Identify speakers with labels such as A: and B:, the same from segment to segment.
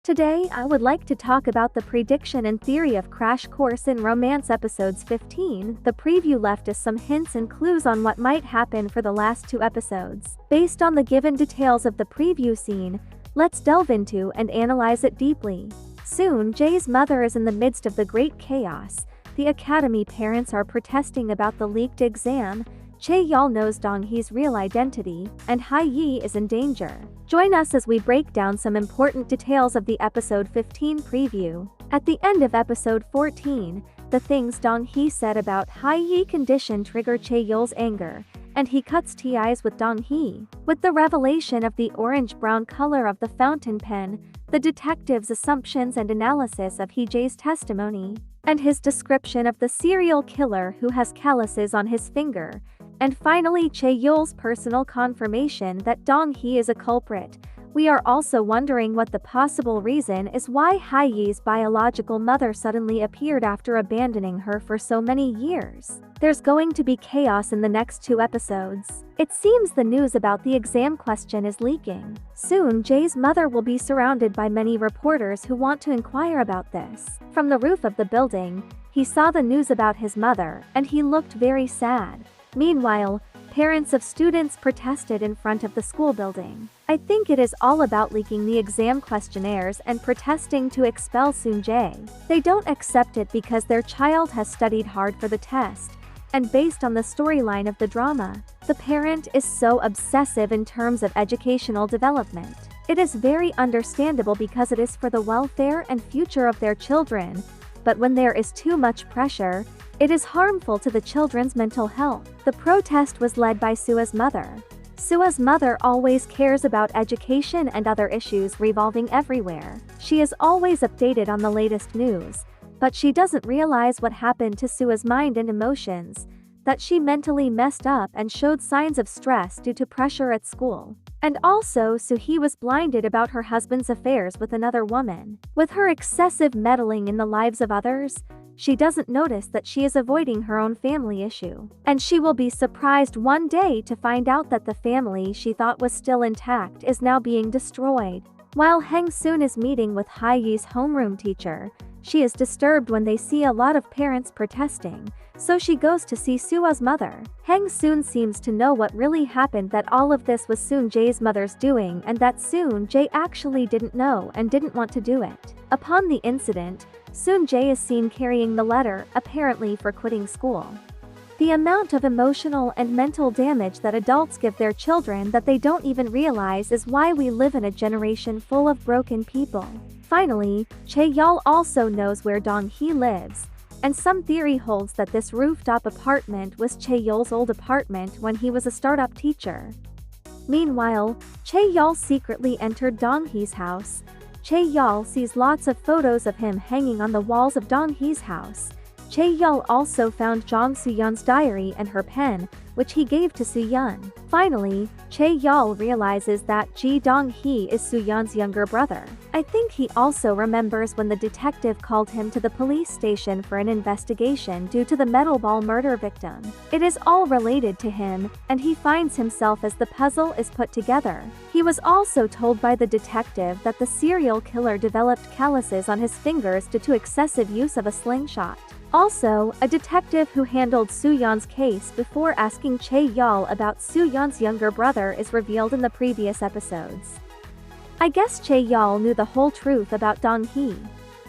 A: Today, I would like to talk about the prediction and theory of Crash Course in Romance episodes 15. The preview left us some hints and clues on what might happen for the last two episodes. Based on the given details of the preview scene, let's delve into and analyze it deeply. Soon, Jae's mother is in the midst of the great chaos. The academy parents are protesting about the leaked exam. Chae-yeol knows Dong-hee's real identity, and Hae-yi is in danger. Join us as we break down some important details of the episode 15 preview. At the end of episode 14, the things Dong-hee said about Hae-yi condition trigger Chae-yeol's anger, and he cuts ties with Dong-hee. With the revelation of the orange-brown color of the fountain pen, the detective's assumptions and analysis of Hee-jae's testimony, and his description of the serial killer who has calluses on his finger, and finally Chae-yeol's personal confirmation that Dong-hee is a culprit. We are also wondering what the possible reason is why Hae-yi's biological mother suddenly appeared after abandoning her for so many years. There's going to be chaos in the next two episodes. It seems the news about the exam question is leaking. Soon, Jae's mother will be surrounded by many reporters who want to inquire about this. From the roof of the building, he saw the news about his mother, and he looked very sad. Meanwhile, parents of students protested in front of the school building. I think it is all about leaking the exam questionnaires and protesting to expel Soon-jae. They don't accept it because their child has studied hard for the test, and based on the storyline of the drama, the parent is so obsessive in terms of educational development. It is very understandable because it is for the welfare and future of their children, but when there is too much pressure, it is harmful to the children's mental health. The protest was led by Sua's mother. Sua's mother always cares about education and other issues revolving everywhere. She is always updated on the latest news, but she doesn't realize what happened to Sua's mind and emotions, that she mentally messed up and showed signs of stress due to pressure at school. And also Soo-hee was blinded about her husband's affairs with another woman. With her excessive meddling in the lives of others, she doesn't notice that she is avoiding her own family issue. And she will be surprised one day to find out that the family she thought was still intact is now being destroyed. While Hang-soon is meeting with Hae-yi's homeroom teacher, she is disturbed when they see a lot of parents protesting, so she goes to see Sua's mother. Hang-soon seems to know what really happened, that all of this was Soon-jae's mother's doing and that Soon-jae actually didn't know and didn't want to do it. Upon the incident, Soon-jae is seen carrying the letter, apparently for quitting school. The amount of emotional and mental damage that adults give their children that they don't even realize is why we live in a generation full of broken people. Finally, Chae-yeol also knows where Dong-hee lives, and some theory holds that this rooftop apartment was Chae-yeol's old apartment when he was a startup teacher. Meanwhile, Chae-yeol secretly entered Dong-hee's house. Chae-yeol sees lots of photos of him hanging on the walls of Dong-hee's house. Chae-yeol also found Jong Soo-yeon's diary and her pen, which he gave to Soo-yeon. Finally, Chae-yeol realizes that Ji Dong-hee is Soo-yeon's younger brother. I think he also remembers when the detective called him to the police station for an investigation due to the metal ball murder victim. It is all related to him, and he finds himself as the puzzle is put together. He was also told by the detective that the serial killer developed calluses on his fingers due to excessive use of a slingshot. Also, a detective who handled Soo-yeon's case before asking Chae-yeol about Soo-yeon's younger brother is revealed in the previous episodes. I guess Chae-yeol knew the whole truth about Dong-hee.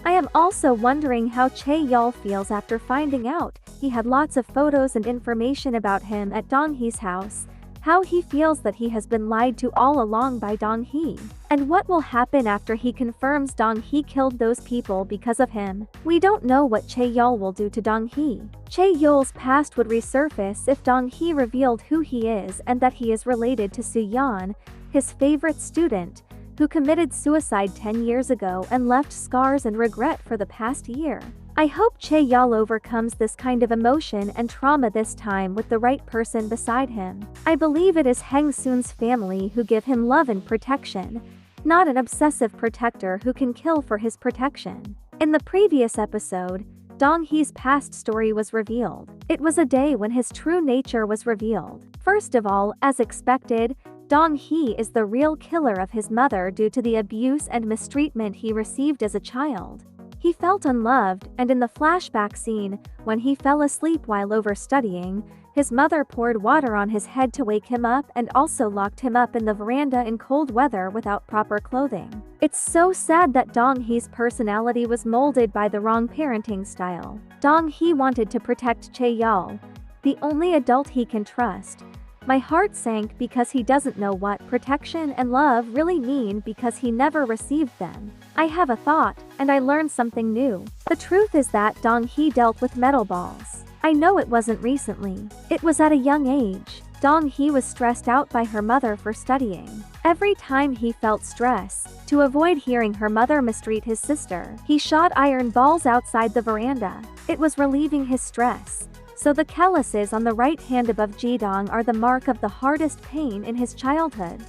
A: I am also wondering how Chae-yeol feels after finding out he had lots of photos and information about him at Dong-hee's house, how he feels that he has been lied to all along by Dong-hee, and what will happen after he confirms Dong-hee killed those people because of him. We don't know what Chae-yeol will do to Dong-hee. Chae-yeol's past would resurface if Dong-hee revealed who he is and that he is related to Soo-yeon, his favorite student, who committed suicide 10 years ago and left scars and regret for the past year. I hope Chae-yeol overcomes this kind of emotion and trauma this time with the right person beside him. I believe it is Hang-soon's family who give him love and protection, not an obsessive protector who can kill for his protection. In the previous episode, Dong-hee's past story was revealed. It was a day when his true nature was revealed. First of all, as expected, Dong-hee is the real killer of his mother due to the abuse and mistreatment he received as a child. He felt unloved, and in the flashback scene, when he fell asleep while overstudying, his mother poured water on his head to wake him up and also locked him up in the veranda in cold weather without proper clothing. It's so sad that Dong-hee's personality was molded by the wrong parenting style. Dong-hee wanted to protect Chae-yeol, the only adult he can trust. My heart sank because he doesn't know what protection and love really mean because he never received them. I have a thought, and I learned something new. The truth is that Dong-hee dealt with metal balls. I know it wasn't recently. It was at a young age. Dong-hee was stressed out by her mother for studying. Every time he felt stress, to avoid hearing her mother mistreat his sister, he shot iron balls outside the veranda. It was relieving his stress. So the calluses on the right hand above Jidong are the mark of the hardest pain in his childhood.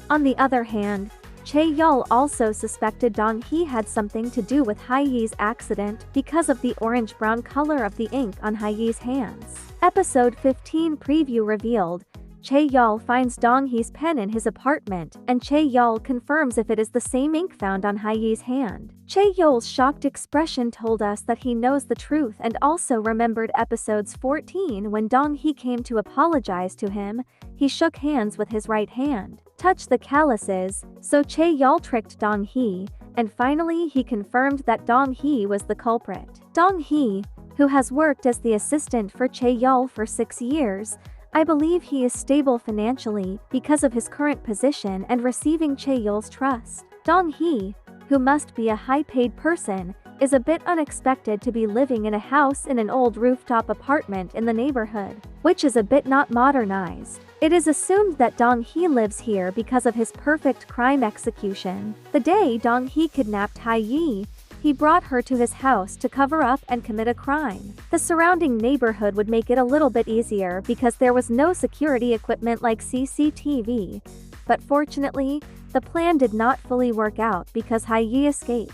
A: On the other hand, Chae-yeol also suspected Dong-hee had something to do with Hye's accident because of the orange-brown color of the ink on Hye's hands. Episode 15 preview revealed, Chae-yeol finds Dong-hee's pen in his apartment, and Chae-yeol confirms if it is the same ink found on Hye's hand. Chae-yeol's shocked expression told us that he knows the truth and also remembered episodes 14 when Dong-hee came to apologize to him. He shook hands with his right hand, touched the calluses, so Chae-yeol tricked Dong-hee, and finally he confirmed that Dong-hee was the culprit. Dong-hee, who has worked as the assistant for Chae-yeol for 6 years, I believe he is stable financially because of his current position and receiving Chae-yeol's trust. Dong-hee, who must be a high-paid person, is a bit unexpected to be living in a house in an old rooftop apartment in the neighborhood, which is a bit not modernized. It is assumed that Dong-hee lives here because of his perfect crime execution. The day Dong-hee kidnapped Hye, he brought her to his house to cover up and commit a crime. The surrounding neighborhood would make it a little bit easier because there was no security equipment like CCTV, but fortunately, the plan did not fully work out because Hye escaped.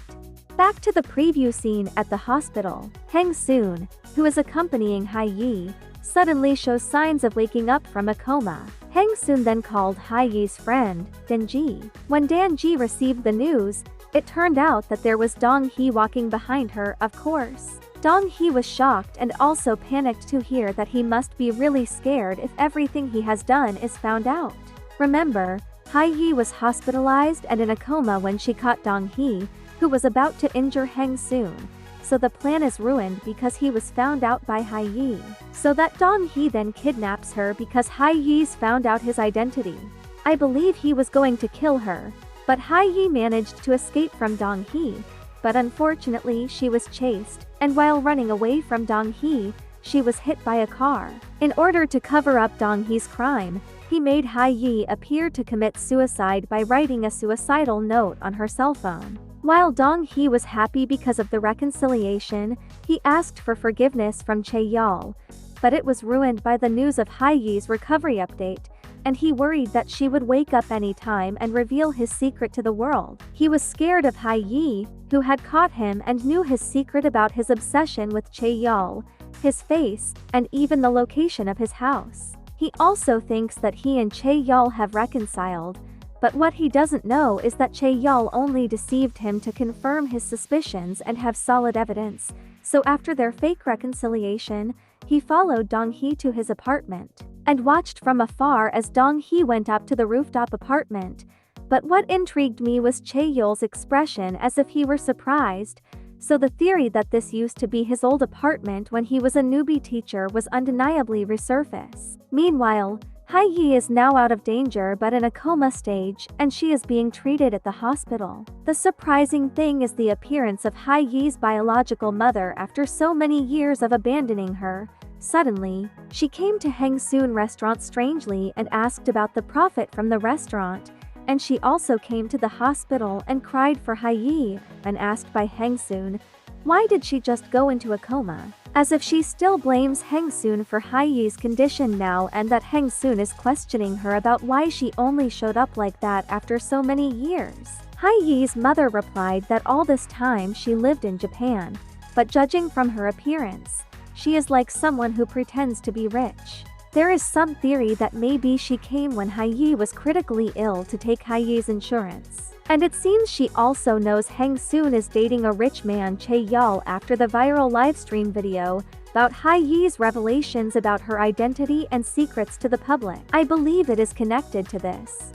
A: Back to the preview scene at the hospital. Heng-soon, who is accompanying Hye, suddenly shows signs of waking up from a coma. Heng-soon then called Hye's friend, Dan-ji. When Dan-ji received the news, it turned out that there was Dong-hee walking behind her, of course. Dong-hee was shocked and also panicked to hear that he must be really scared if everything he has done is found out. Remember, Hye was hospitalized and in a coma when she caught Dong-hee, who was about to injure Heng-soon, so the plan is ruined because he was found out by Hye. So that Dong-hee then kidnaps her because Hye's found out his identity. I believe he was going to kill her, but Hye managed to escape from Dong-hee, but unfortunately she was chased, and while running away from Dong-hee, she was hit by a car. In order to cover up Dong-hee's crime, he made Hye appear to commit suicide by writing a suicidal note on her cell phone. While Dong-hee was happy because of the reconciliation, he asked for forgiveness from Chae-yeol, but it was ruined by the news of Hye's recovery update, and he worried that she would wake up any time and reveal his secret to the world. He was scared of Hye, who had caught him and knew his secret about his obsession with Chae-yeol, his face, and even the location of his house. He also thinks that he and Chae-yeol have reconciled, but what he doesn't know is that Chae-yeol only deceived him to confirm his suspicions and have solid evidence, so after their fake reconciliation, he followed Dong-hee to his apartment, and watched from afar as Dong-hee went up to the rooftop apartment. But what intrigued me was Chae-yeol's expression as if he were surprised, so the theory that this used to be his old apartment when he was a newbie teacher was undeniably resurfaced. Meanwhile, Hye is now out of danger but in a coma stage, and she is being treated at the hospital. The surprising thing is the appearance of Hye's biological mother after so many years of abandoning her. Suddenly, she came to Heng-soon restaurant strangely and asked about the profit from the restaurant, and she also came to the hospital and cried for Hye, and asked by Heng-soon, why did she just go into a coma? As if she still blames Heng-soon for Hye's condition now and that Heng-soon is questioning her about why she only showed up like that after so many years. Hye's mother replied that all this time she lived in Japan, but judging from her appearance, she is like someone who pretends to be rich. There is some theory that maybe she came when Hye was critically ill to take Hye's insurance. And it seems she also knows Hang Soon is dating a rich man Chae Yol after the viral livestream video about Hye's revelations about her identity and secrets to the public. I believe it is connected to this.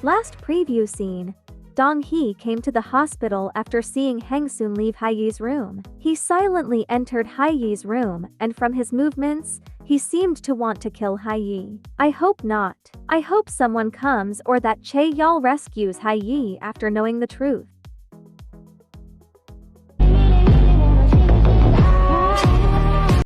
A: Last preview scene. Dong Hee came to the hospital after seeing Hang Soon leave Hye's room. He silently entered Hye's room, and from his movements, he seemed to want to kill Hye. I hope not. I hope someone comes or that Chae Yol rescues Hye after knowing the truth.